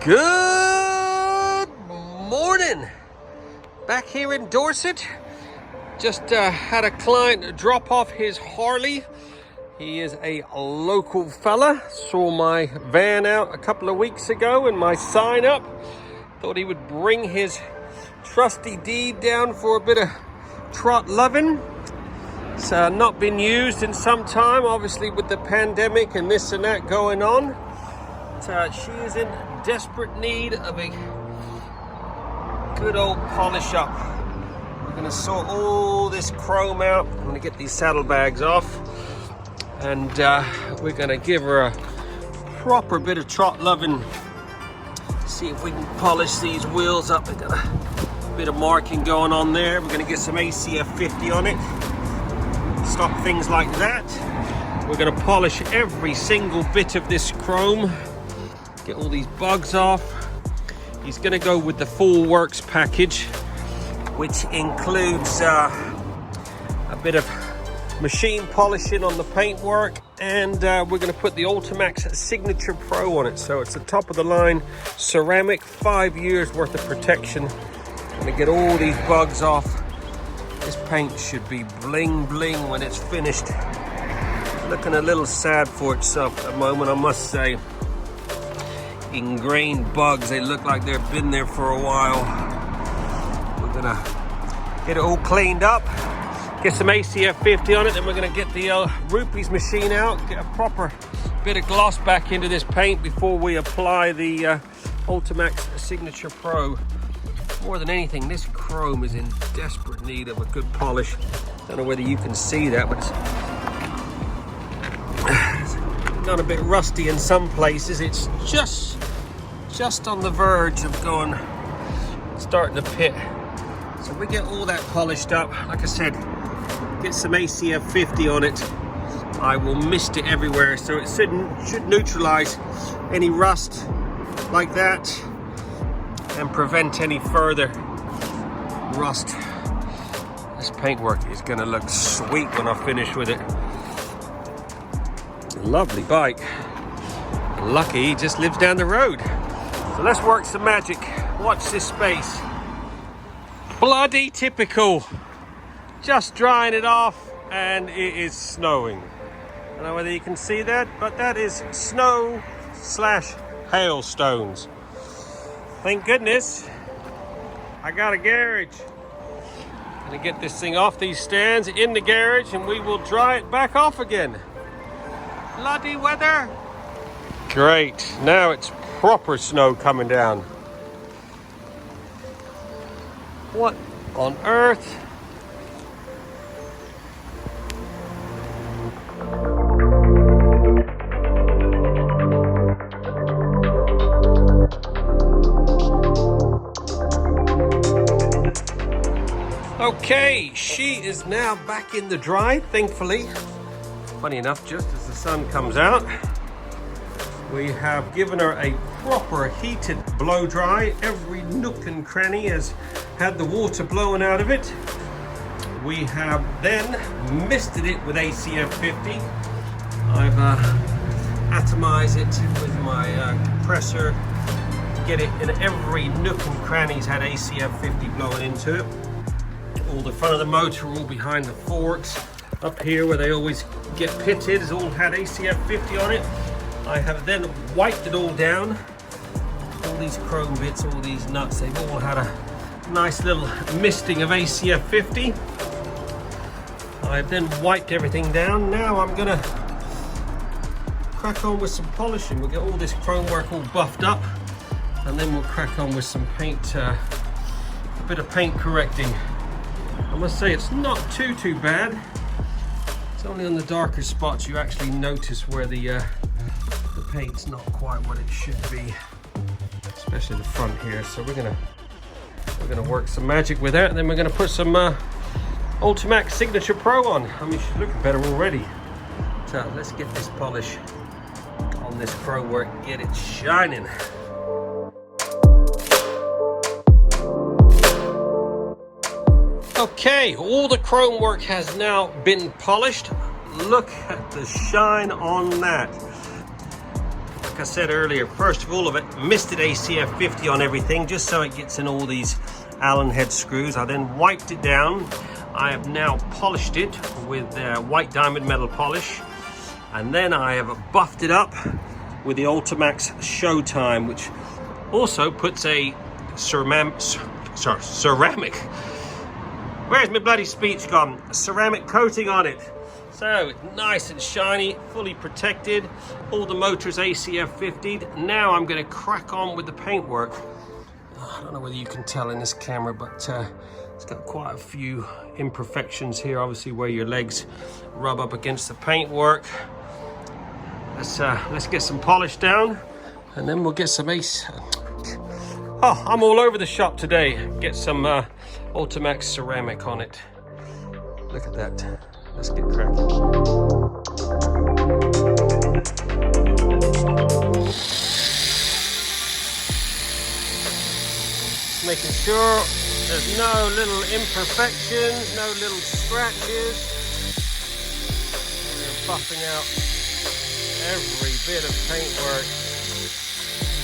Good morning. Back here in Dorset. Just had a client drop off his Harley. He is a local fella. Saw my van out a couple of weeks ago and my sign up. Thought he would bring his trusty deed down for a bit of trot loving. It's not been used in some time, obviously with the pandemic and this and that going on. She is in desperate need of a good old polish up. We're going to sort all this chrome out. I'm going to get these saddlebags off, and we're going to give her a proper bit of trot loving. See if we can polish these wheels up. We've got a bit of marking going on there. We're going to get some ACF 50 on it. Stop things like that. We're going to polish every single bit of this chrome. Get all these bugs off. He's going to go with the full works package, which includes a bit of machine polishing on the paintwork, and we're going to put the Ultimaxx Signature Pro on it. So it's the top of the line ceramic, 5 years worth of protection. Going to get all these bugs off. This paint should be bling bling when it's finished. Looking a little sad for itself at the moment, I must say. Ingrained bugs, they look like they've been there for a while. We're gonna get it all cleaned up, get some ACF 50 on it, then we're gonna get the Rupes machine out, get a proper bit of gloss back into this paint before we apply the Ultimaxx Signature Pro. More than anything, this chrome is in desperate need of a good polish. Don't know whether you can see that, but it's got a bit rusty in some places. It's just on the verge of starting to pit. So we get all that polished up. Like I said, get some ACF 50 on it. I will mist it everywhere, so it should neutralize any rust like that and prevent any further rust. This paintwork is gonna look sweet when I finish with it. Lovely bike. Lucky he just lives down the road. So let's work some magic. Watch this space. Bloody typical. Just drying it off and it is snowing. I don't know whether you can see that, but that is snow / hailstones. Thank goodness I got a garage. Gonna get this thing off these stands in the garage and we will dry it back off again. Bloody weather. Great, now it's proper snow coming down. What on earth? Okay, she is now back in the dry, thankfully. Funny enough, just as the sun comes out, we have given her a proper heated blow dry. Every nook and cranny has had the water blowing out of it. We have then misted it with ACF 50. I've atomized it with my compressor. Get it in every nook and cranny's had ACF 50 blowing into it. All the front of the motor, all behind the forks. Up here where they always get pitted has all had ACF 50 on it. I have then wiped it all down. All these chrome bits, all these nuts, they've all had a nice little misting of ACF 50. I've then wiped everything down. Now I'm gonna crack on with some polishing. We'll get all this chrome work all buffed up, and then we'll crack on with some paint, a bit of paint correcting. I must say it's not too bad. It's only on the darker spots you actually notice where the paint's not quite what it should be, especially the front here. So we're gonna work some magic with that, and then we're gonna put some Ultimaxx Signature Pro on. I mean, she's looking better already. So let's get this polish on this chrome work, get it shining. Okay, all the chrome work has now been polished. Look at the shine on that. like I said earlier, first of all, I've misted ACF 50 on everything just so it gets in all these Allen head screws. I then wiped it down. I have now polished it with white diamond metal polish, and then I have buffed it up with the Ultimaxx Showtime, which also puts a ceramic, where's my bloody speech gone? A ceramic coating on it. So it's nice and shiny, fully protected. All the motors ACF 50'd. Now I'm going to crack on with the paintwork. I don't know whether you can tell in this camera, but it's got quite a few imperfections here, obviously where your legs rub up against the paintwork. Let's get some polish down, and then we'll get some Oh, I'm all over the shop today. Get some Ultimaxx ceramic on it. Look at that. Let's get cracking. Making sure there's no little imperfections, no little scratches. We're buffing out every bit of paintwork.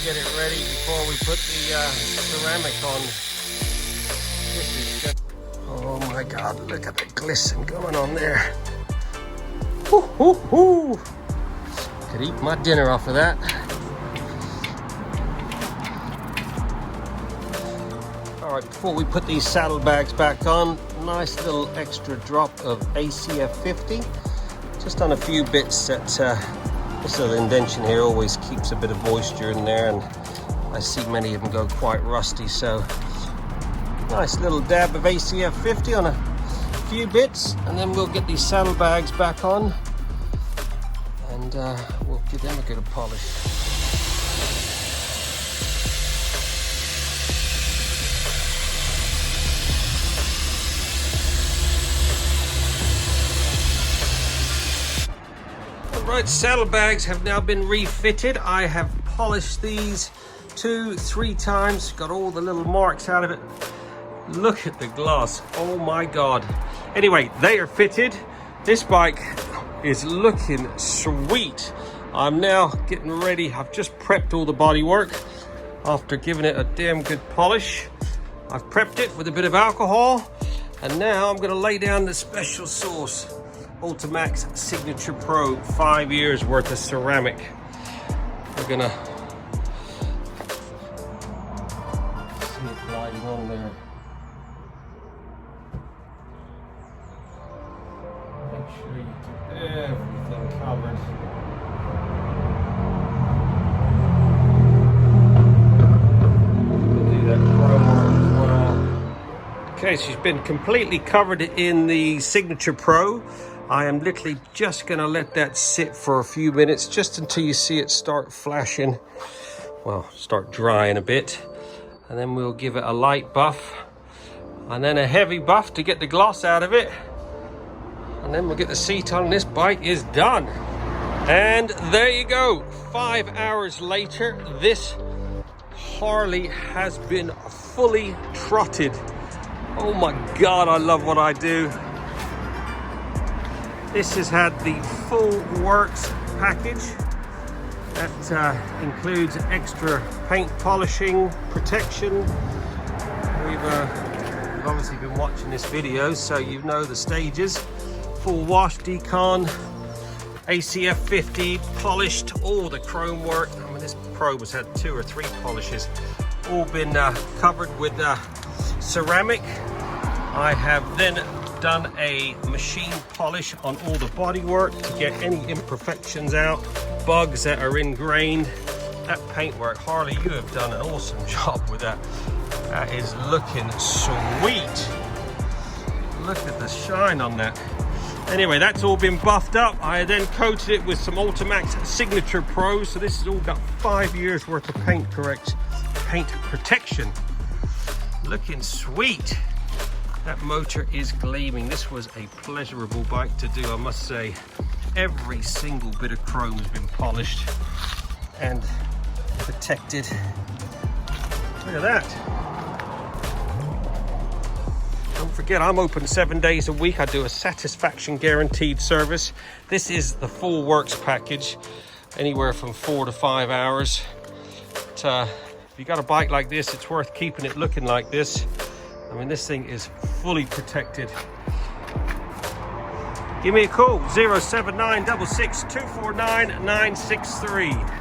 Get it ready before we put the ceramic on. This is just, oh my God, look at the glisten going on there. Woo, woo, woo. Could eat my dinner off of that. All right, before we put these saddlebags back on, nice little extra drop of ACF 50. Just on a few bits that this little indentation here always keeps a bit of moisture in there, and I see many of them go quite rusty, so nice little dab of ACF 50 on a few bits, and then we'll get these saddlebags back on, and we'll give them a good polish. Right, saddlebags have now been refitted. I have polished these 2-3 times, got all the little marks out of it. Look at the gloss, oh my God. Anyway, they are fitted. This bike is looking sweet. I'm now getting ready. I've just prepped all the bodywork after giving it a damn good polish. I've prepped it with a bit of alcohol, and now I'm gonna lay down the special sauce. Ultimaxx Signature Pro, 5 years worth of ceramic. We're gonna see it gliding on there. Make sure you keep everything covered. We'll do that chrome work as well. Okay, she's been completely covered in the Signature Pro. I am literally just gonna let that sit for a few minutes, just until you see it start flashing, well, start drying a bit, and then we'll give it a light buff, and then a heavy buff to get the gloss out of it, and then we'll get the seat on. This bike is done. And there you go, 5 hours later, this Harley has been fully trotted. Oh my God, I love what I do. This has had the full works package. That includes extra paint polishing, protection. We've obviously been watching this video, so you know the stages. Full wash, decon, ACF 50, polished, all the chrome work. I mean, this probe has had 2 or 3 polishes, all been covered with ceramic. I have then done a machine polish on all the bodywork to get any imperfections out, bugs that are ingrained. That paintwork, Harley, you have done an awesome job with that. That is looking sweet. Look at the shine on that. Anyway, that's all been buffed up. I then coated it with some Ultimaxx Signature Pro, so this has all got 5 years worth of paint protection. Looking sweet. That motor is gleaming. This was a pleasurable bike to do, I must say. Every single bit of chrome has been polished and protected. Look at that. Don't forget, I'm open 7 days a week. I do a satisfaction guaranteed service. This is the full works package. anywhere from 4 to 5 hours. But, if you got a bike like this, it's worth keeping it looking like this. I mean, this thing is fully protected. Give me a call, 07966 249 963.